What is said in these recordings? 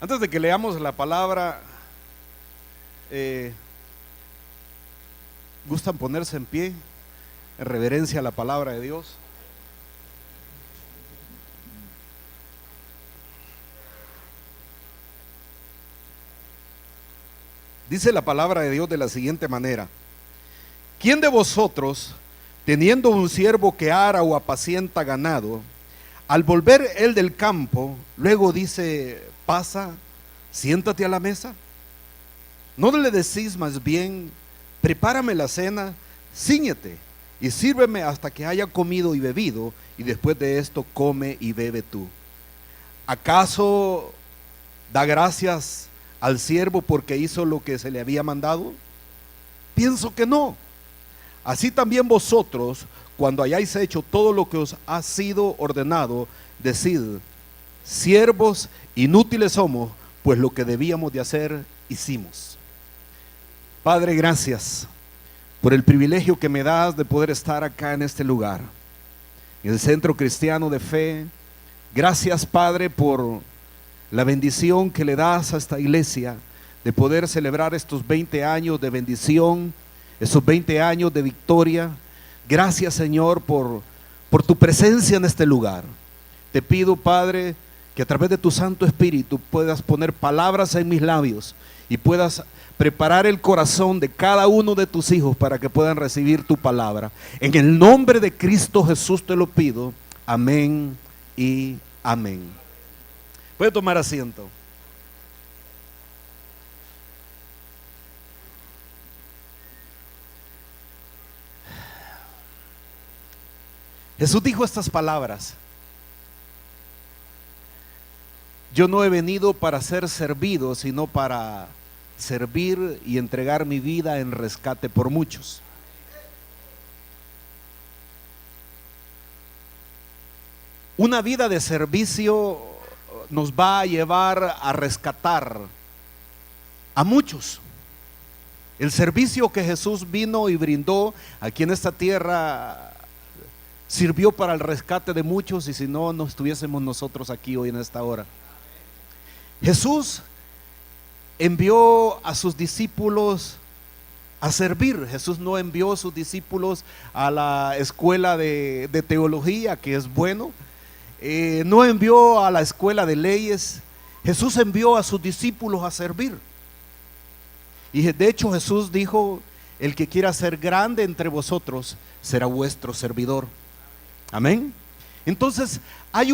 Antes de que leamos la palabra, ¿gustan ponerse en pie en reverencia a la palabra de Dios? Dice la palabra de Dios de la siguiente manera: ¿quién de vosotros, teniendo un siervo que ara o apacienta ganado, al volver él del campo, luego dice, pasa, siéntate a la mesa? ¿No le decís más bien, prepárame la cena, cíñete y sírveme hasta que haya comido y bebido, y después de esto come y bebe tú? ¿Acaso da gracias al siervo porque hizo lo que se le había mandado? Pienso que no. Así también vosotros, cuando hayáis hecho todo lo que os ha sido ordenado, decid, siervos inútiles somos, pues lo que debíamos de hacer, hicimos. Padre, gracias por el privilegio que me das de poder estar acá en este lugar, en el Centro Cristiano de Fe. Gracias, Padre, por la bendición que le das a esta iglesia de poder celebrar estos 20 años de bendición, esos 20 años de victoria. Gracias, Señor, por tu presencia en este lugar. Te pido, Padre, que a través de tu Santo Espíritu puedas poner palabras en mis labios y puedas preparar el corazón de cada uno de tus hijos para que puedan recibir tu palabra. En el nombre de Cristo Jesús te lo pido. Amén y amén. Puede tomar asiento. Jesús dijo estas palabras: yo no he venido para ser servido, sino para servir y entregar mi vida en rescate por muchos. Una vida de servicio nos va a llevar a rescatar a muchos. El servicio que Jesús vino y brindó aquí en esta tierra sirvió para el rescate de muchos, y si no, no estuviésemos nosotros aquí hoy en esta hora. Jesús envió a sus discípulos a servir. Jesús no envió a sus discípulos a la escuela de teología, que es bueno. No envió a la escuela de leyes. Jesús envió a sus discípulos a servir. Y de hecho Jesús dijo: el que quiera ser grande entre vosotros será vuestro servidor. Amén. Entonces hay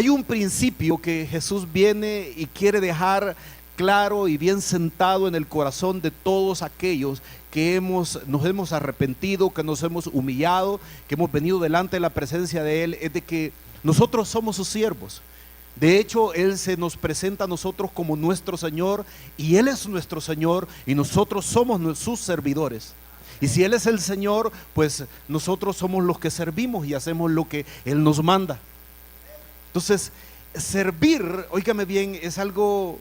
un principio que Jesús viene y quiere dejar claro y bien sentado en el corazón de todos aquellos que nos hemos arrepentido, que nos hemos humillado, que hemos venido delante de la presencia de Él. Es de que nosotros somos sus siervos. De hecho, Él se nos presenta a nosotros como nuestro Señor, y Él es nuestro Señor, y nosotros somos sus servidores. Y si Él es el Señor, pues nosotros somos los que servimos y hacemos lo que Él nos manda. Entonces, servir, óigame bien, es algo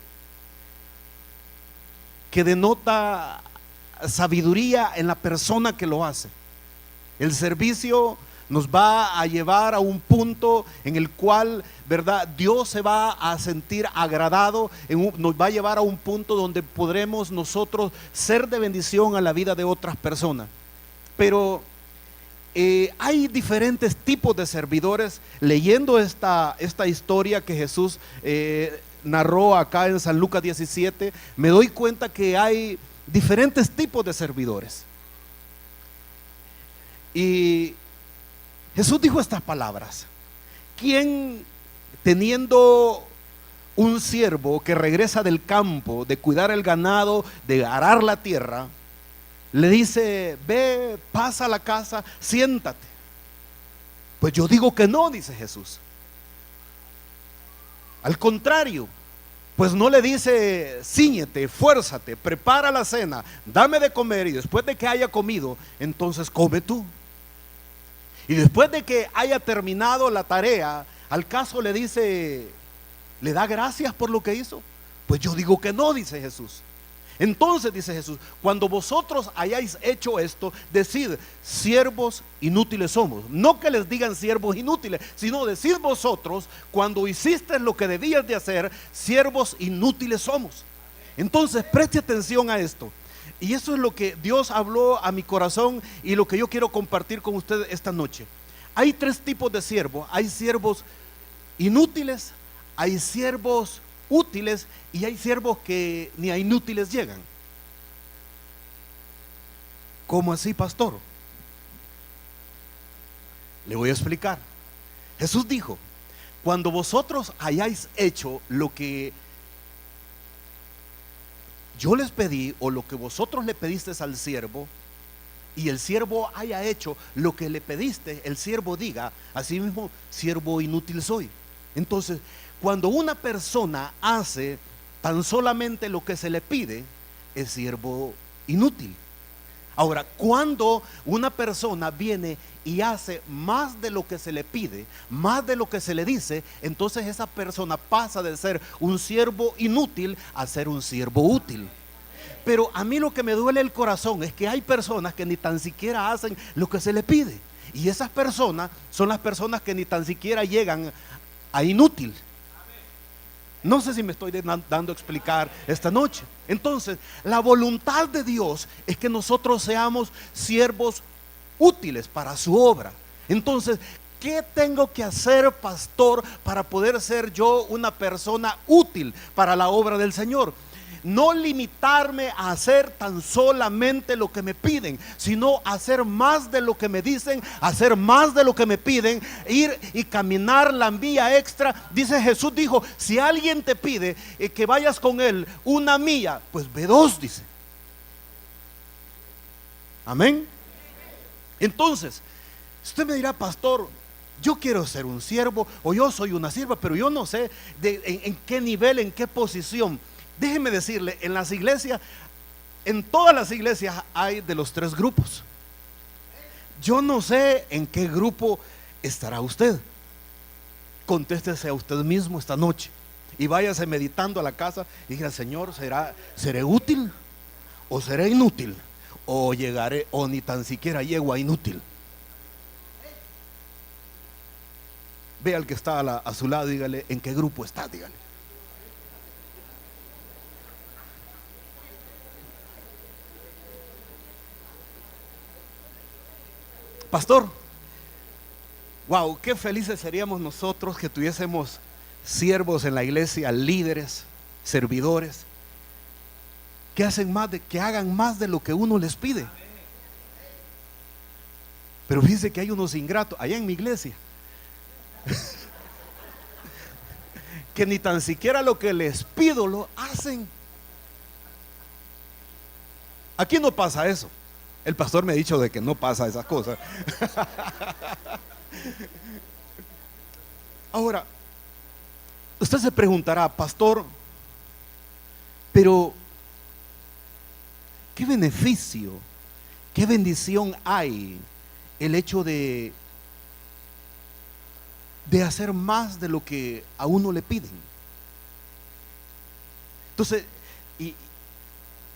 que denota sabiduría en la persona que lo hace. El servicio nos va a llevar a un punto en el cual, ¿verdad?, Dios se va a sentir agradado, nos va a llevar a un punto donde podremos nosotros ser de bendición a la vida de otras personas. Pero hay diferentes tipos de servidores. Leyendo esta historia que Jesús narró acá en San Lucas 17, me doy cuenta que hay diferentes tipos de servidores. Y Jesús dijo estas palabras: ¿quién, teniendo un siervo que regresa del campo, de cuidar el ganado, de arar la tierra, le dice, ve, pasa a la casa, siéntate? Pues yo digo que no, dice Jesús. Al contrario, pues no le dice, cíñete, fuérzate, prepara la cena, dame de comer, y después de que haya comido, entonces come tú. Y después de que haya terminado la tarea, al caso le dice, ¿le da gracias por lo que hizo? Pues yo digo que no, dice Jesús. Entonces dice Jesús, cuando vosotros hayáis hecho esto, decid, siervos inútiles somos. No que les digan siervos inútiles, sino decid vosotros, cuando hiciste lo que debías de hacer, siervos inútiles somos. Entonces preste atención a esto. Y eso es lo que Dios habló a mi corazón y lo que yo quiero compartir con ustedes esta noche. Hay tres tipos de siervos. Hay siervos inútiles, hay siervos útiles y hay siervos que ni a inútiles llegan. ¿Cómo así, pastor? Le voy a explicar. Jesús dijo, cuando vosotros hayáis hecho lo que yo les pedí o lo que vosotros le pediste al siervo, y el siervo haya hecho lo que le pediste, el siervo diga, así mismo, siervo inútil soy. Entonces, cuando una persona hace tan solamente lo que se le pide, es siervo inútil. Ahora, cuando una persona viene y hace más de lo que se le pide, más de lo que se le dice, entonces esa persona pasa de ser un siervo inútil a ser un siervo útil. Pero a mí lo que me duele el corazón es que hay personas que ni tan siquiera hacen lo que se le pide. Y esas personas son las personas que ni tan siquiera llegan a inútil. No sé si me estoy dando a explicar esta noche. Entonces, la voluntad de Dios es que nosotros seamos siervos útiles para su obra. Entonces, ¿qué tengo que hacer, pastor, para poder ser yo una persona útil para la obra del Señor? No limitarme a hacer tan solamente lo que me piden, sino hacer más de lo que me dicen, hacer más de lo que me piden, ir y caminar la milla extra. Dice Jesús, dijo, si alguien te pide que vayas con él una milla, pues ve dos, dice. Amén. Entonces, usted me dirá, pastor, yo quiero ser un siervo o yo soy una sierva, pero yo no sé en qué nivel, en qué posición. Déjeme decirle, en las iglesias, en todas las iglesias hay de los tres grupos. Yo no sé en qué grupo estará usted. Contéstese a usted mismo esta noche y váyase meditando a la casa y diga, Señor, ¿seré útil o seré inútil? O llegaré, o ni tan siquiera llego a inútil. Ve al que está a su lado, dígale, ¿en qué grupo está? Dígale. Pastor, wow, qué felices seríamos nosotros que tuviésemos siervos en la iglesia, líderes, servidores, que hagan más de lo que uno les pide. Pero fíjense que hay unos ingratos allá en mi iglesia que ni tan siquiera lo que les pido lo hacen. Aquí no pasa eso. El pastor me ha dicho de que no pasa esas cosas. Ahora, usted se preguntará, pastor, pero ¿qué beneficio, qué bendición hay el hecho de hacer más de lo que a uno le piden? Entonces,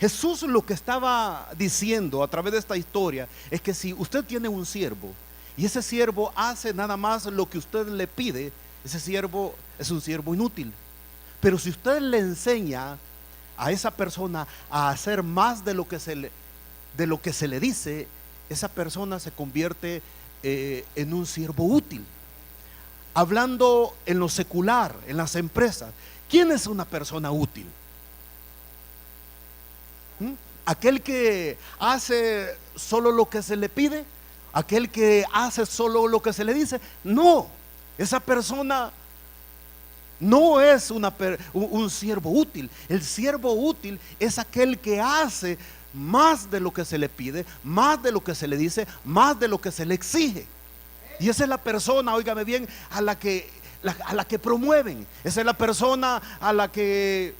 Jesús lo que estaba diciendo a través de esta historia es que si usted tiene un siervo y ese siervo hace nada más lo que usted le pide, ese siervo es un siervo inútil. Pero si usted le enseña a esa persona a hacer más de lo que se le dice, esa persona se convierte en un siervo útil. Hablando en lo secular, en las empresas, ¿quién es una persona útil? ¿Aquel que hace solo lo que se le pide? ¿Aquel que hace solo lo que se le dice? No, esa persona no es un siervo útil. El siervo útil es aquel que hace más de lo que se le pide, más de lo que se le dice, más de lo que se le exige. Y esa es la persona, óigame bien, a la que promueven. Esa es la persona a la que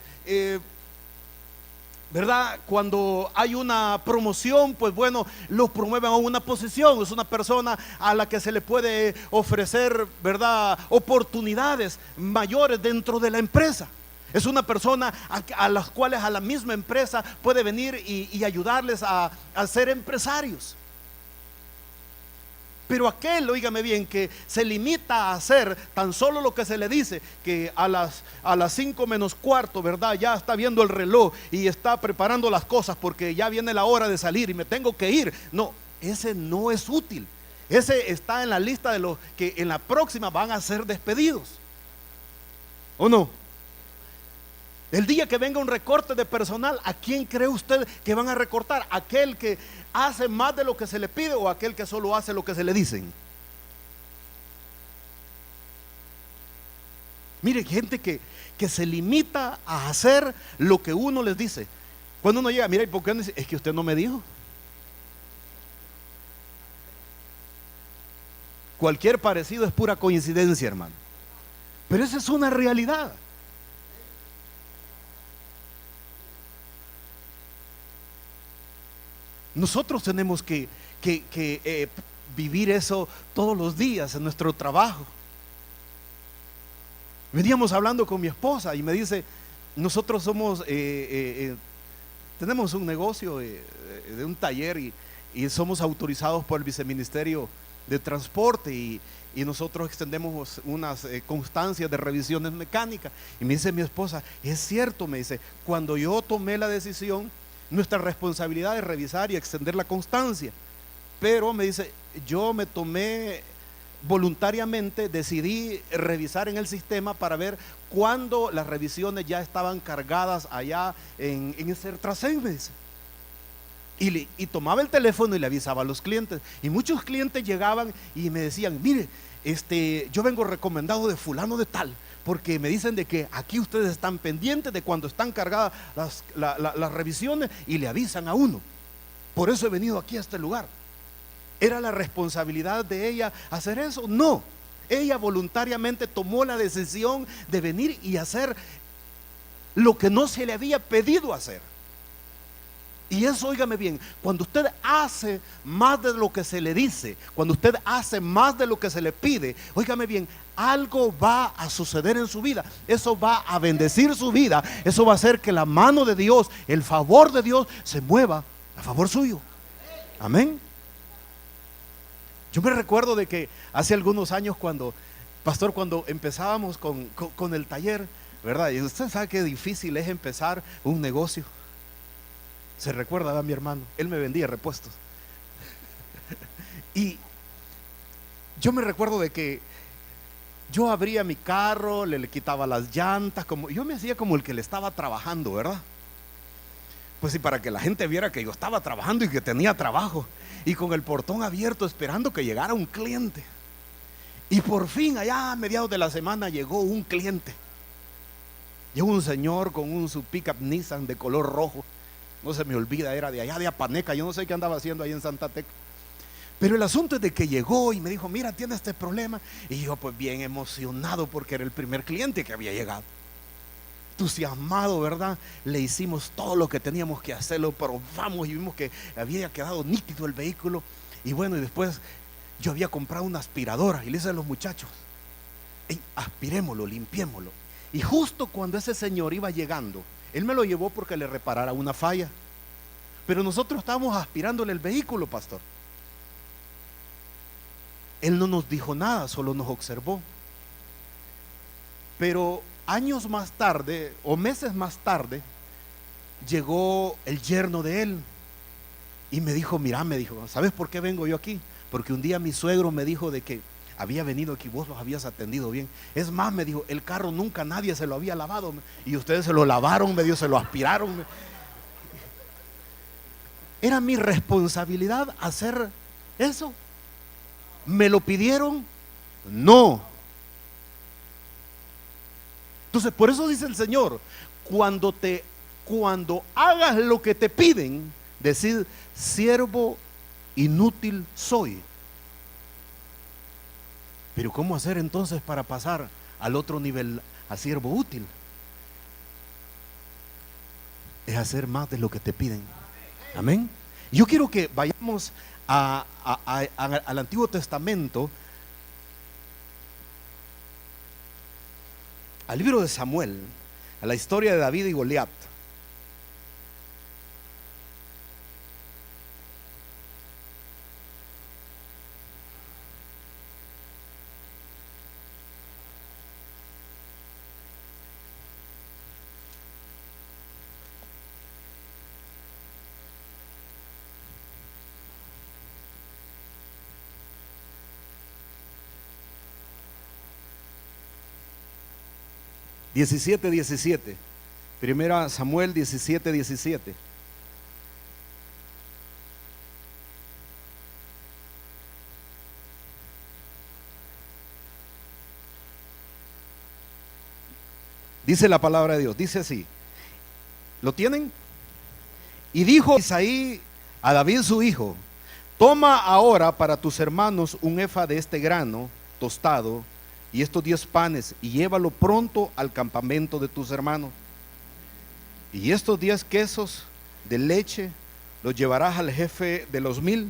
¿verdad? Cuando hay una promoción, pues bueno, los promueven a una posición. Es una persona a la que se le puede ofrecer, ¿verdad?, oportunidades mayores dentro de la empresa. Es una persona a las cuales a la misma empresa puede venir y ayudarles a ser empresarios. Pero aquel, óigame bien, que se limita a hacer tan solo lo que se le dice, que a las 5 menos cuarto, ¿verdad? Ya está viendo el reloj y está preparando las cosas porque ya viene la hora de salir y me tengo que ir. No, ese no es útil. Ese está en la lista de los que en la próxima van a ser despedidos. ¿O no? El día que venga un recorte de personal, ¿a quién cree usted que van a recortar? ¿Aquel que hace más de lo que se le pide o aquel que solo hace lo que se le dicen? Mire, gente que se limita a hacer lo que uno les dice. Cuando uno llega, mira, ¿y por qué no dice? Es que usted no me dijo. Cualquier parecido es pura coincidencia, hermano. Pero esa es una realidad. Nosotros tenemos que vivir eso todos los días en nuestro trabajo. Veníamos hablando con mi esposa y me dice, nosotros tenemos un negocio de un taller y somos autorizados por el Viceministerio de Transporte y nosotros extendemos unas constancias de revisiones mecánicas. Y me dice mi esposa, es cierto, me dice, cuando yo tomé la decisión, nuestra responsabilidad es revisar y extender la constancia, pero me dice, yo me tomé voluntariamente, decidí revisar en el sistema para ver cuándo las revisiones ya estaban cargadas allá en el Sertracén, me dice. Y tomaba el teléfono y le avisaba a los clientes, y muchos clientes llegaban y me decían, mire, yo vengo recomendado de fulano de tal, porque me dicen de que aquí ustedes están pendientes de cuando están cargadas las revisiones y le avisan a uno. Por eso he venido aquí a este lugar. ¿Era la responsabilidad de ella hacer eso? No, ella voluntariamente tomó la decisión de venir y hacer lo que no se le había pedido hacer. Y eso, óigame bien, cuando usted hace más de lo que se le dice, cuando usted hace más de lo que se le pide, óigame bien, algo va a suceder en su vida. Eso va a bendecir su vida. Eso va a hacer que la mano de Dios, el favor de Dios se mueva a favor suyo. Amén. Yo me recuerdo de que hace algunos años cuando empezábamos con el taller, ¿verdad? Y usted sabe qué difícil es empezar un negocio. Se recuerda, ¿verdad, mi hermano? Él me vendía repuestos. Y yo me recuerdo de que yo abría mi carro, le quitaba las llantas, yo me hacía como el que le estaba trabajando, ¿verdad? Pues sí, para que la gente viera que yo estaba trabajando y que tenía trabajo. Y con el portón abierto esperando que llegara un cliente. Y por fin allá a mediados de la semana llegó un cliente. Llegó un señor con su pickup Nissan de color rojo. No se me olvida, era de allá de Apaneca. Yo no sé qué andaba haciendo ahí en Santa Tecla. Pero el asunto es de que llegó y me dijo, mira, tiene este problema. Y yo pues bien emocionado porque era el primer cliente que había llegado. Entusiasmado, ¿verdad? Le hicimos todo lo que teníamos que hacer, lo probamos y vimos que había quedado nítido el vehículo. Y bueno, y después yo había comprado una aspiradora y le dije a los muchachos, aspirémoslo, limpiémoslo. Y justo cuando ese señor iba llegando, él me lo llevó porque le reparara una falla. Pero nosotros estábamos aspirándole el vehículo, pastor. Él no nos dijo nada, solo nos observó. Pero años más tarde, o meses más tarde, llegó el yerno de él y me dijo, mira, me dijo, ¿sabes por qué vengo yo aquí? Porque un día mi suegro me dijo de que había venido aquí, vos los habías atendido bien. Es más, me dijo, el carro nunca nadie se lo había lavado y ustedes se lo lavaron, medio se lo aspiraron. Era mi responsabilidad hacer eso. ¿Me lo pidieron? No. Entonces, por eso dice el Señor, cuando hagas lo que te piden, decid, siervo inútil soy. Pero ¿cómo hacer entonces para pasar al otro nivel, a siervo útil? Es hacer más de lo que te piden. Amén. Yo quiero que vayamos al Antiguo Testamento, al libro de Samuel, a la historia de David y Goliat. Diecisiete, 17. Primera Samuel 17, 17. Dice la palabra de Dios, dice así. ¿Lo tienen? Y dijo Isaí a David su hijo: toma ahora para tus hermanos un efa de este grano tostado y estos 10 panes, y llévalo pronto al campamento de tus hermanos. Y estos 10 quesos de leche los llevarás al jefe de los 1000.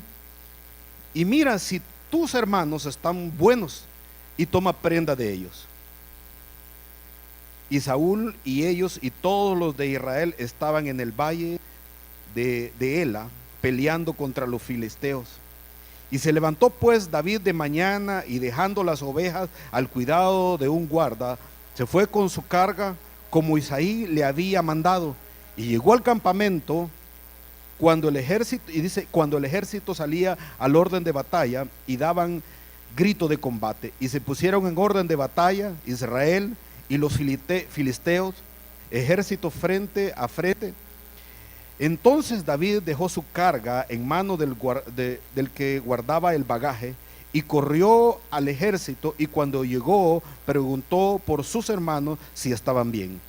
Y mira si tus hermanos están buenos, y toma prenda de ellos. Y Saúl y ellos y todos los de Israel estaban en el valle de Ela, peleando contra los filisteos. Y se levantó pues David de mañana, y dejando las ovejas al cuidado de un guarda, se fue con su carga como Isaí le había mandado, y llegó al campamento cuando el ejército, y dice, cuando el ejército salía al orden de batalla y daban grito de combate, y se pusieron en orden de batalla Israel y los filisteos, ejército frente a frente. Entonces David dejó su carga en mano del que guardaba el bagaje, y corrió al ejército, y cuando llegó preguntó por sus hermanos si estaban bien.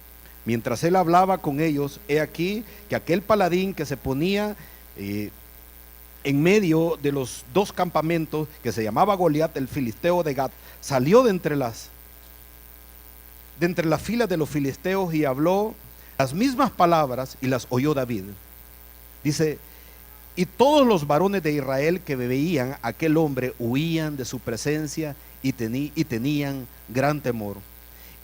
Mientras él hablaba con ellos, he aquí que aquel paladín que se ponía en medio de los 2 campamentos, que se llamaba Goliat el filisteo de Gat, salió de entre las filas de los filisteos y habló las mismas palabras, y las oyó David. Dice: y todos los varones de Israel que veían a aquel hombre huían de su presencia, y tenían gran temor.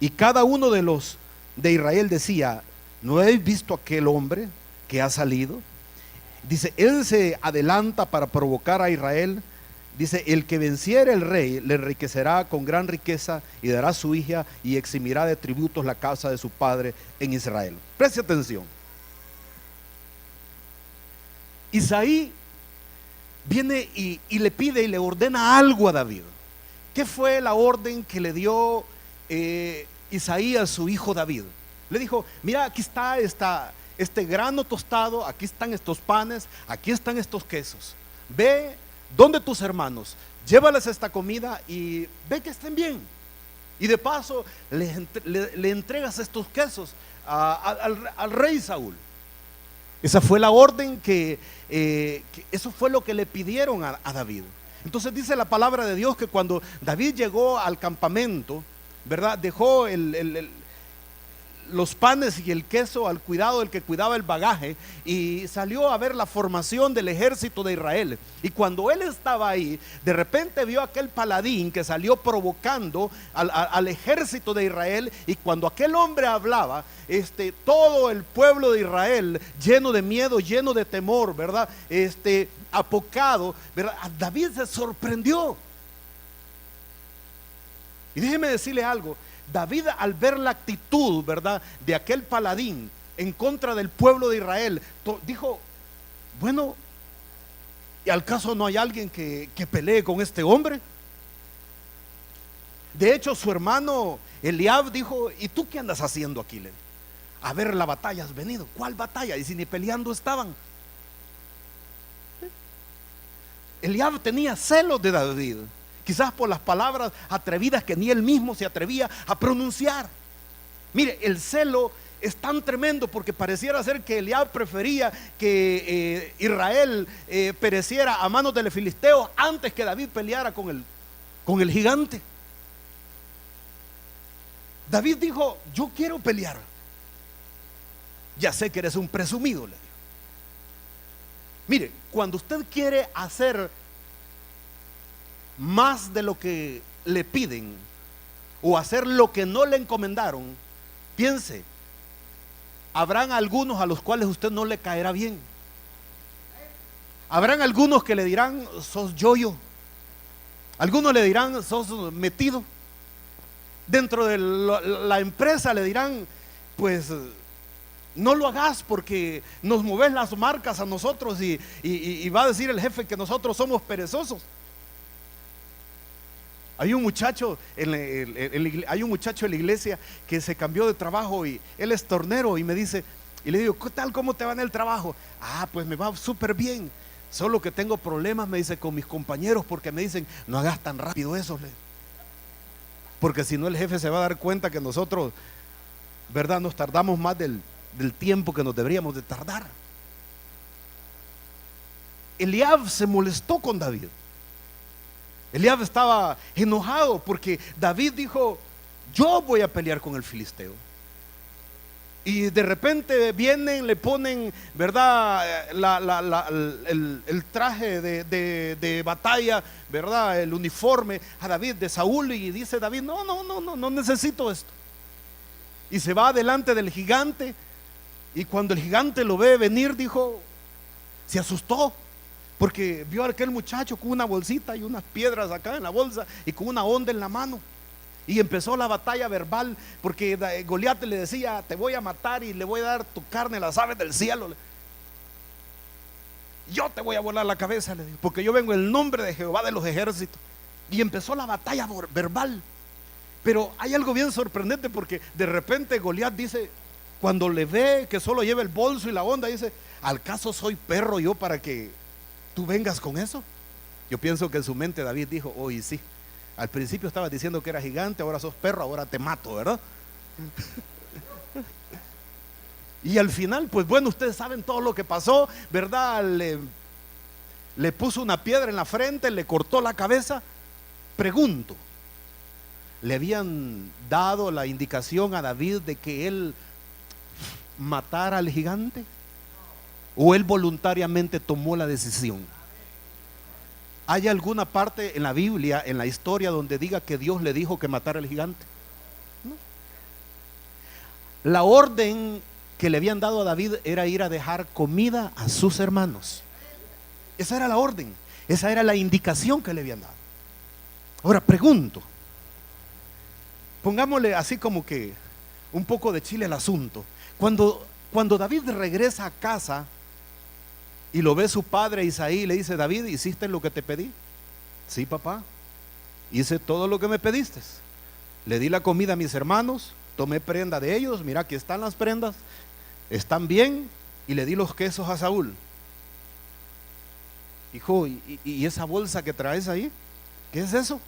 Y cada uno de los de Israel decía: ¿no habéis visto aquel hombre que ha salido? Dice: él se adelanta para provocar a Israel. Dice: el que venciere el rey le enriquecerá con gran riqueza, y dará su hija, y eximirá de tributos la casa de su padre en Israel. Preste atención. Isaí viene y le pide y le ordena algo a David. ¿Qué fue la orden que le dio Isaí a su hijo David? Le dijo: mira, aquí está este grano tostado, aquí están estos panes, aquí están estos quesos. Ve donde tus hermanos, llévales esta comida y ve que estén bien. Y de paso le entregas estos quesos al rey Saúl. Esa fue la orden que eso fue lo que le pidieron a David. Entonces dice la palabra de Dios que cuando David llegó al campamento, ¿verdad?, dejó los panes y el queso al cuidado del que cuidaba el bagaje, y salió a ver la formación del ejército de Israel. Y cuando él estaba ahí, de repente vio a aquel paladín que salió provocando al ejército de Israel. Y cuando aquel hombre hablaba, todo el pueblo de Israel, lleno de miedo, lleno de temor, ¿verdad?, apocado, ¿verdad?, David se sorprendió. Y déjeme decirle algo: David, al ver la actitud, ¿verdad?, de aquel paladín en contra del pueblo de Israel, dijo: bueno, ¿y al caso no hay alguien que pelee con este hombre? De hecho, su hermano Eliab dijo: ¿y tú qué andas haciendo aquí? Le dijo: a ver, la batalla has venido. ¿Cuál batalla? Y si ni peleando estaban. Eliab tenía celos de David, quizás por las palabras atrevidas que ni él mismo se atrevía a pronunciar. Mire, el celo es tan tremendo porque pareciera ser que Eliab prefería que Israel pereciera a manos del filisteo antes que David peleara con el gigante. David dijo: yo quiero pelear. Ya sé que eres un presumido, le dijo. Mire, cuando usted quiere hacer más de lo que le piden, o hacer lo que no le encomendaron, piense habrán algunos a los cuales usted no le caerá bien. Habrán algunos que le dirán, sos yoyo. Algunos le dirán, sos metido. Dentro de la empresa le dirán, pues no lo hagas porque nos mueves las marcas a nosotros y va a decir el jefe que nosotros somos perezosos. Hay un muchacho hay un muchacho en la iglesia que se cambió de trabajo y él es tornero y me dice, y le digo, ¿qué tal? ¿Cómo te va en el trabajo? Ah, pues me va súper bien. Solo que tengo problemas, me dice, con mis compañeros porque me dicen, no hagas tan rápido eso, porque si no el jefe se va a dar cuenta que nosotros, ¿verdad?, nos tardamos más del tiempo que nos deberíamos de tardar. Eliab se molestó con David. Eliab estaba enojado porque David dijo, yo voy a pelear con el filisteo. Y de repente vienen, le ponen, ¿verdad?, el traje de batalla, ¿verdad?, el uniforme a David de Saúl, y dice David, no necesito esto. Y se va delante del gigante, y cuando el gigante lo ve venir, dijo, se asustó, porque vio a aquel muchacho con una bolsita y unas piedras acá en la bolsa y con una onda en la mano. Y empezó la batalla verbal, porque Goliat le decía, te voy a matar y le voy a dar tu carne a las aves del cielo. Yo te voy a volar la cabeza, le dijo, porque yo vengo en el nombre de Jehová de los ejércitos. Y empezó la batalla verbal. Pero hay algo bien sorprendente, porque de repente Goliat dice, cuando le ve que solo lleva el bolso y la onda, dice, ¿al caso soy perro yo para que tú vengas con eso? Yo pienso que en su mente David dijo, oye, sí, al principio estabas diciendo que era gigante, ahora sos perro, ahora te mato, ¿verdad? Y al final, pues bueno, ustedes saben todo lo que pasó, ¿verdad? Le puso una piedra en la frente, le cortó la cabeza. Pregunto, ¿le habían dado la indicación a David de que él matara al gigante? ¿O él voluntariamente tomó la decisión? ¿Hay alguna parte en la Biblia, en la historia, donde diga que Dios le dijo que matara al gigante? No. La orden que le habían dado a David era ir a dejar comida a sus hermanos. Esa era la orden, esa era la indicación que le habían dado. Ahora pregunto, pongámosle así como que un poco de chile al asunto. Cuando David regresa a casa y lo ve su padre Isaí, le dice, David, ¿hiciste lo que te pedí? Sí, papá, hice todo lo que me pediste. Le di la comida a mis hermanos, tomé prenda de ellos, mira, aquí están las prendas, están bien, y le di los quesos a Saúl. Hijo, ¿y esa bolsa que traes ahí? ¿Qué es eso?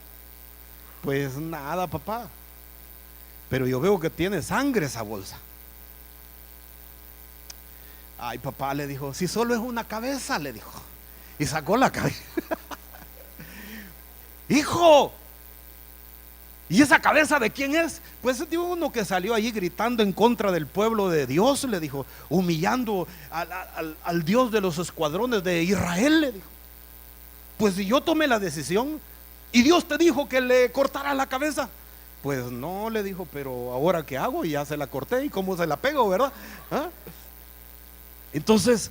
Pues nada, papá, pero yo veo que tiene sangre esa bolsa. Ay, papá, le dijo, si solo es una cabeza, le dijo, y sacó la cabeza. Hijo, ¿y esa cabeza de quién es? Pues es de uno que salió allí gritando en contra del pueblo de Dios, le dijo, humillando al Dios de los escuadrones de Israel, le dijo. Pues si yo tomé la decisión y Dios te dijo que le cortara la cabeza. Pues no, le dijo, pero ahora qué hago, y ya se la corté, y cómo se la pego, ¿verdad? ¿Ah? Entonces,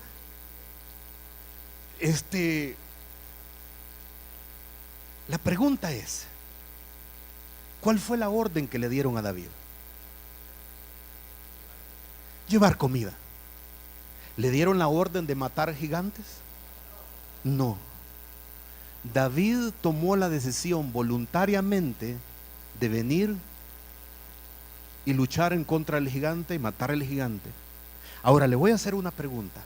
la pregunta es, ¿cuál fue la orden que le dieron a David? Llevar comida. ¿Le dieron la orden de matar gigantes? No. David tomó la decisión voluntariamente de venir y luchar en contra del gigante y matar al gigante. Ahora le voy a hacer una pregunta.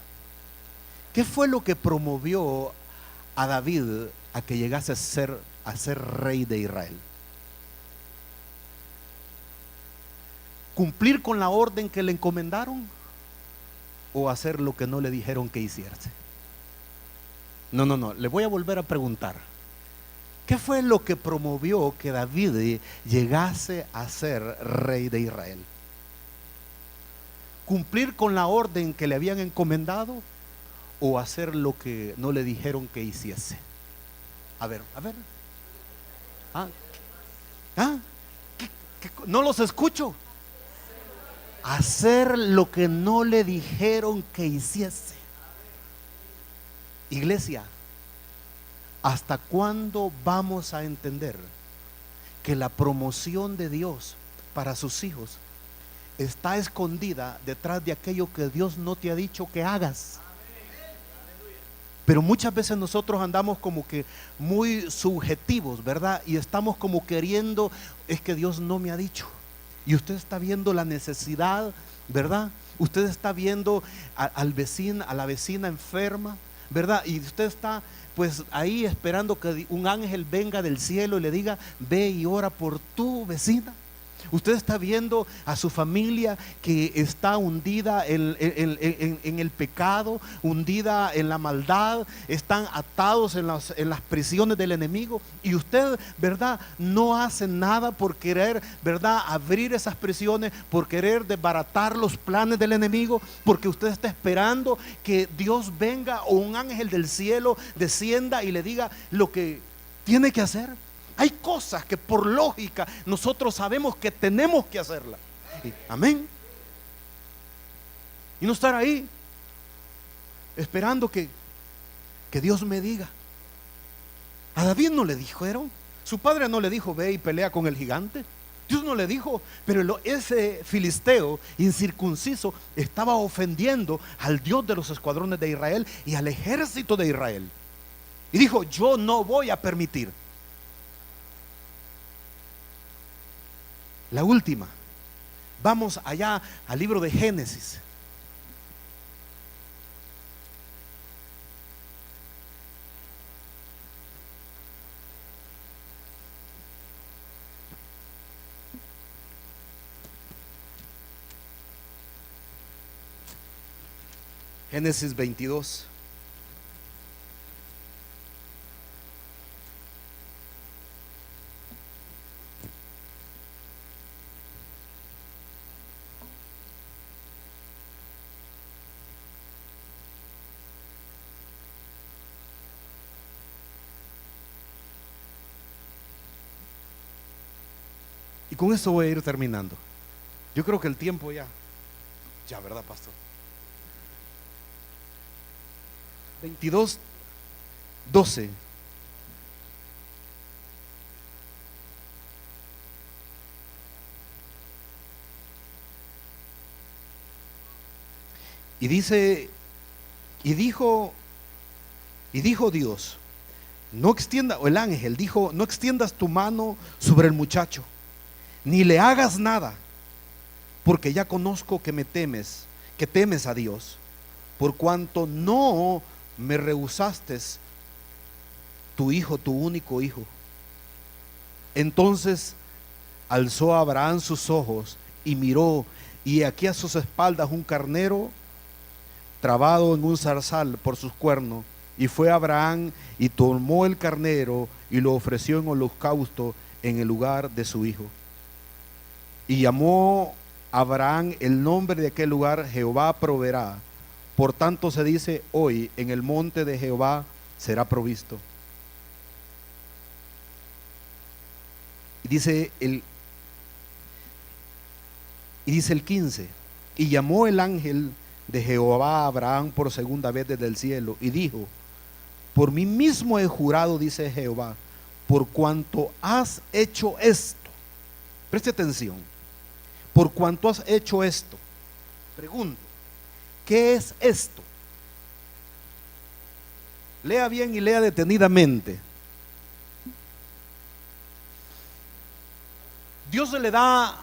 ¿Qué fue lo que promovió a David a que llegase a ser rey de Israel? ¿Cumplir con la orden que le encomendaron o hacer lo que no le dijeron que hiciese? No, le voy a volver a preguntar. ¿Qué fue lo que promovió que David llegase a ser rey de Israel? ¿Cumplir con la orden que le habían encomendado o hacer lo que no le dijeron que hiciese? A ver. ¿Ah? ¿No los escucho? hacer lo que no le dijeron que hiciese. Iglesia, ¿hasta cuándo vamos a entender que la promoción de Dios para sus hijos está escondida detrás de aquello que Dios no te ha dicho que hagas? Pero muchas veces nosotros andamos como que muy subjetivos, ¿verdad? Y estamos como queriendo, es que Dios no me ha dicho. Y usted está viendo la necesidad, ¿verdad? Usted está viendo al vecino, a la vecina enferma, ¿verdad? Y usted está pues ahí esperando que un ángel venga del cielo y le diga, ve y ora por tu vecina. Usted está viendo a su familia que está hundida en el pecado, hundida en la maldad, están atados en las prisiones del enemigo, y usted, ¿verdad?, no hace nada por querer, ¿verdad?, abrir esas prisiones, por querer desbaratar los planes del enemigo, porque usted está esperando que Dios venga o un ángel del cielo descienda y le diga lo que tiene que hacer. Hay cosas que por lógica nosotros sabemos que tenemos que hacerlas. Amén. Y no estar ahí esperando que Dios me diga. A David no le dijeron, su padre no le dijo, ve y pelea con el gigante. Dios no le dijo, pero ese filisteo incircunciso estaba ofendiendo al Dios de los escuadrones de Israel y al ejército de Israel. Y dijo, yo no voy a permitir. La última, vamos allá al libro de Génesis. Génesis 22. Y con eso voy a ir terminando. Yo creo que el tiempo ya, ¿verdad, pastor? 22:12. Y dice, y dijo Dios, no extienda, o el ángel dijo, no extiendas tu mano sobre el muchacho, ni le hagas nada, porque ya conozco que que temes a Dios, por cuanto no me rehusaste tu hijo, tu único hijo. Entonces alzó a Abraham sus ojos y miró, y aquí a sus espaldas un carnero trabado en un zarzal por sus cuernos. Y fue Abraham y tomó el carnero y lo ofreció en holocausto en el lugar de su hijo. Y llamó Abraham el nombre de aquel lugar, Jehová proveerá. Por tanto se dice hoy, en el monte de Jehová será provisto. Y dice el 15, y llamó el ángel de Jehová a Abraham por segunda vez desde el cielo y dijo, por mí mismo he jurado, dice Jehová, por cuanto has hecho esto. Preste atención. Por cuanto has hecho esto. Pregunto, ¿qué es esto? Lea bien y lea detenidamente. Dios le da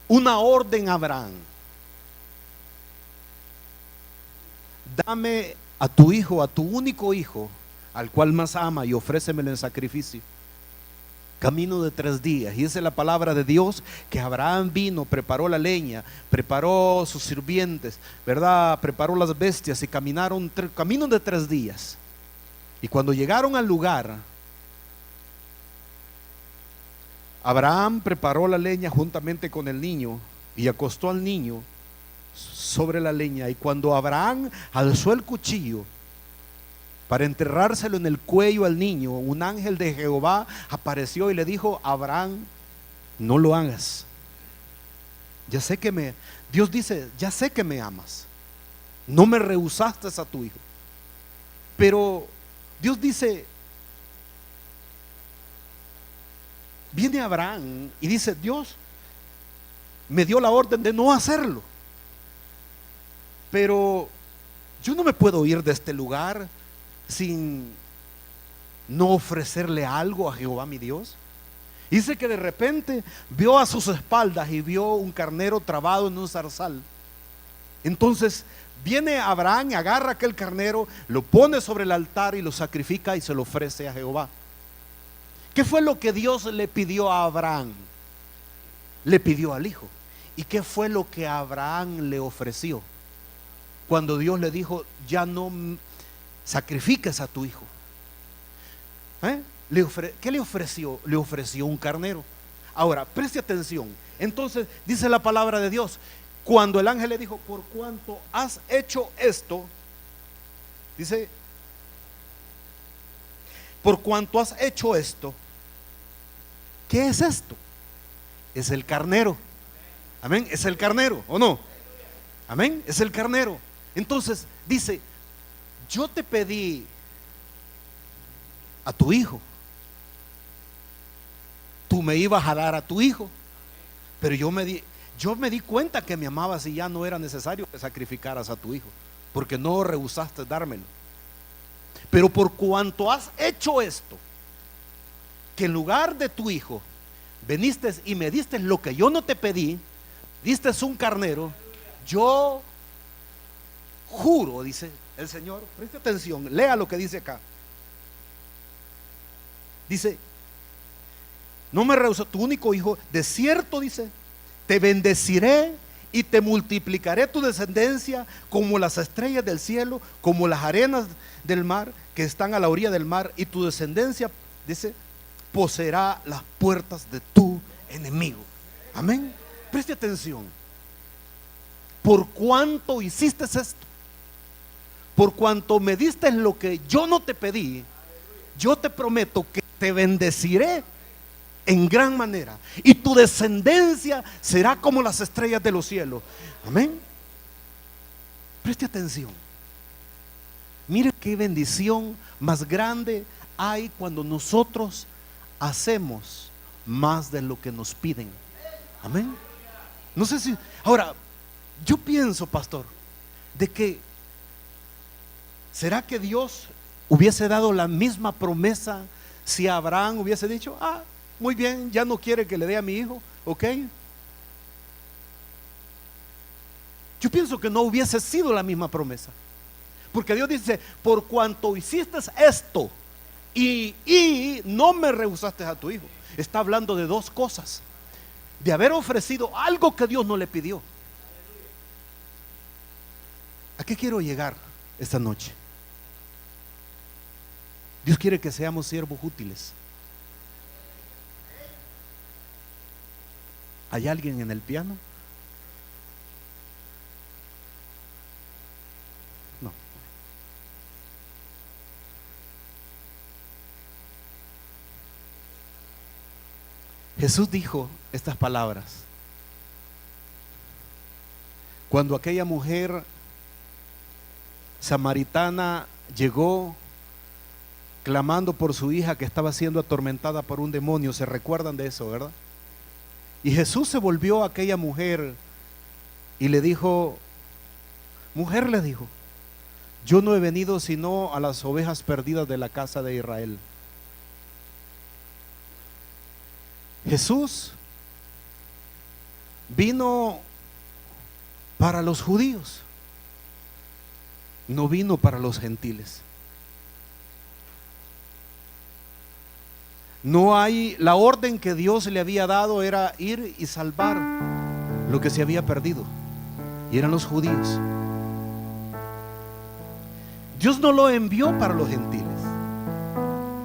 una orden a Abraham. Dame a tu hijo, a tu único hijo, al cual más ama, y ofrécemelo en sacrificio. Camino de 3 días. Y esa es la palabra de Dios, que Abraham vino, preparó la leña, preparó sus sirvientes, ¿verdad? Preparó las bestias y caminaron camino de 3 días. Y cuando llegaron al lugar, Abraham preparó la leña juntamente con el niño y acostó al niño sobre la leña. Y cuando Abraham alzó el cuchillo para enterrárselo en el cuello al niño, un ángel de Jehová apareció y le dijo, Abraham, no lo hagas. Ya sé que Dios dice, ya sé que me amas, no me rehusaste a tu hijo. Pero Dios dice, viene Abraham y dice, Dios me dio la orden de no hacerlo, pero yo no me puedo ir de este lugar sin no ofrecerle algo a Jehová mi Dios. Dice que de repente vio a sus espaldas y vio un carnero trabado en un zarzal. Entonces viene Abraham y agarra aquel carnero, lo pone sobre el altar y lo sacrifica y se lo ofrece a Jehová. ¿Qué fue lo que Dios le pidió a Abraham? Le pidió al hijo. ¿Y qué fue lo que Abraham le ofreció? Cuando Dios le dijo, ya no sacrifiques a tu hijo. ¿Qué le ofreció? Le ofreció un carnero. Ahora, preste atención. Entonces dice la palabra de Dios, cuando el ángel le dijo, por cuanto has hecho esto, dice, por cuanto has hecho esto, ¿qué es esto? Es el carnero. Amén, es el carnero, ¿o no? Amén, es el carnero. Entonces dice, yo te pedí a tu hijo, tú me ibas a dar a tu hijo, pero yo me di cuenta que me amabas y ya no era necesario que sacrificaras a tu hijo, porque no rehusaste dármelo. Pero por cuanto has hecho esto, que en lugar de tu hijo veniste y me diste lo que yo no te pedí, diste un carnero, yo juro, dice el Señor, preste atención, lea lo que dice acá. Dice, no me rehusó tu único hijo, de cierto, dice, te bendeciré y te multiplicaré tu descendencia como las estrellas del cielo, como las arenas del mar que están a la orilla del mar, y tu descendencia, dice, poseerá las puertas de tu enemigo. Amén. Preste atención. Por cuanto hiciste esto, por cuanto me diste lo que yo no te pedí, yo te prometo que te bendeciré en gran manera, y tu descendencia será como las estrellas de los cielos. Amén. Preste atención. Mire qué bendición más grande hay cuando nosotros hacemos más de lo que nos piden. Amén. No sé si ahora yo pienso, pastor, de que ¿será que Dios hubiese dado la misma promesa si Abraham hubiese dicho, muy bien, ya no quiere que le dé a mi hijo, ok? Yo pienso que no hubiese sido la misma promesa, porque Dios dice, por cuanto hiciste esto y no me rehusaste a tu hijo. Está hablando de dos cosas: de haber ofrecido algo que Dios no le pidió. ¿A qué quiero llegar esta noche? Dios quiere que seamos siervos útiles. ¿Hay alguien en el piano? No. Jesús dijo estas palabras cuando aquella mujer samaritana llegó clamando por su hija que estaba siendo atormentada por un demonio. ¿Se recuerdan de eso, verdad? Y Jesús se volvió a aquella mujer y le dijo, mujer, le dijo, yo no he venido sino a las ovejas perdidas de la casa de Israel. Jesús vino para los judíos, no vino para los gentiles. No hay, la orden que Dios le había dado era ir y salvar lo que se había perdido, y eran los judíos. Dios no lo envió para los gentiles.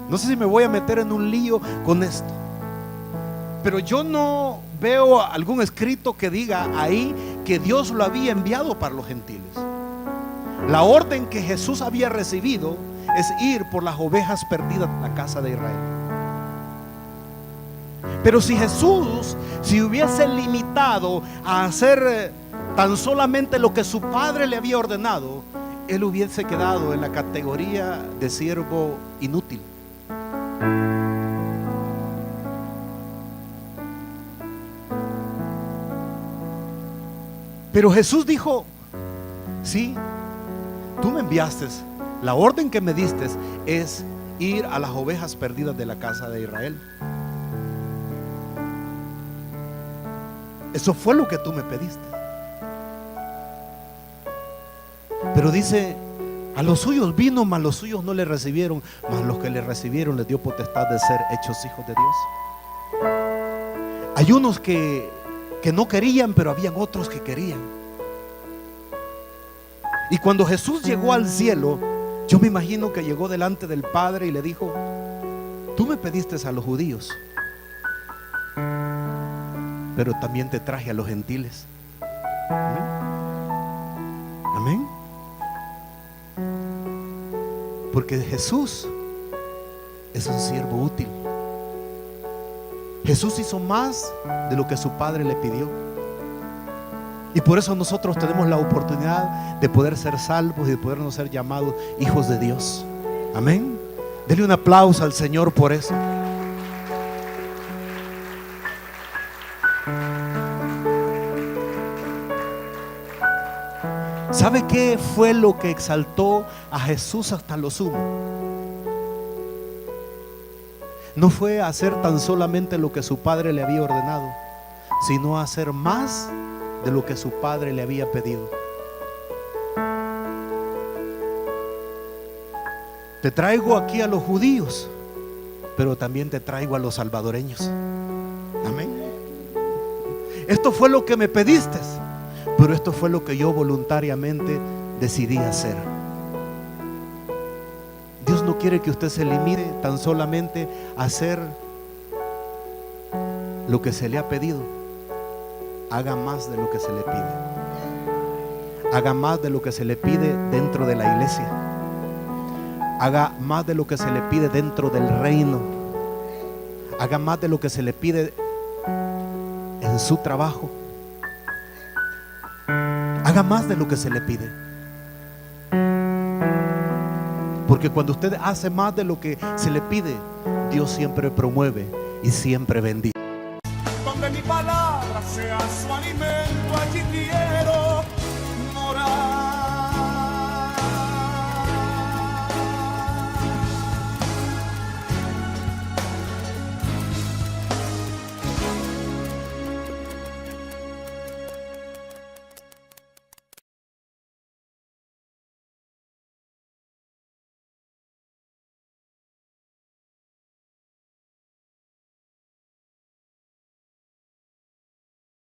No sé si me voy a meter en un lío con esto, pero yo no veo algún escrito que diga ahí que Dios lo había enviado para los gentiles. La orden que Jesús había recibido es ir por las ovejas perdidas de la casa de Israel. Pero si Jesús se hubiese limitado a hacer tan solamente lo que su padre le había ordenado, él hubiese quedado en la categoría de siervo inútil. Pero Jesús dijo: sí, tú me enviaste, la orden que me diste es ir a las ovejas perdidas de la casa de Israel. Eso fue lo que tú me pediste. Pero dice: a los suyos vino, mas los suyos no le recibieron, mas los que le recibieron les dio potestad de ser hechos hijos de Dios. Hay unos que no querían, pero habían otros que querían. Y cuando Jesús llegó al cielo, yo me imagino que llegó delante del Padre y le dijo: tú me pediste a los judíos, pero también te traje a los gentiles. Amén. Porque Jesús es un siervo útil. Jesús hizo más de lo que su Padre le pidió. Y por eso nosotros tenemos la oportunidad de poder ser salvos y de podernos ser llamados hijos de Dios. Amén. Dele un aplauso al Señor por eso. ¿Sabe qué fue lo que exaltó a Jesús hasta lo sumo? No fue hacer tan solamente lo que su Padre le había ordenado, sino hacer más de lo que su Padre le había pedido. Te traigo aquí a los judíos, pero también te traigo a los salvadoreños. Amén. Esto fue lo que me pediste, pero esto fue lo que yo voluntariamente decidí hacer. Dios no quiere que usted se limite tan solamente a hacer lo que se le ha pedido. Haga más de lo que se le pide. Haga más de lo que se le pide dentro de la iglesia. Haga más de lo que se le pide dentro del reino. Haga más de lo que se le pide en su trabajo. Haga más de lo que se le pide. Porque cuando usted hace más de lo que se le pide, Dios siempre promueve y siempre bendice. Donde mi palabra sea su alimento, allí tiene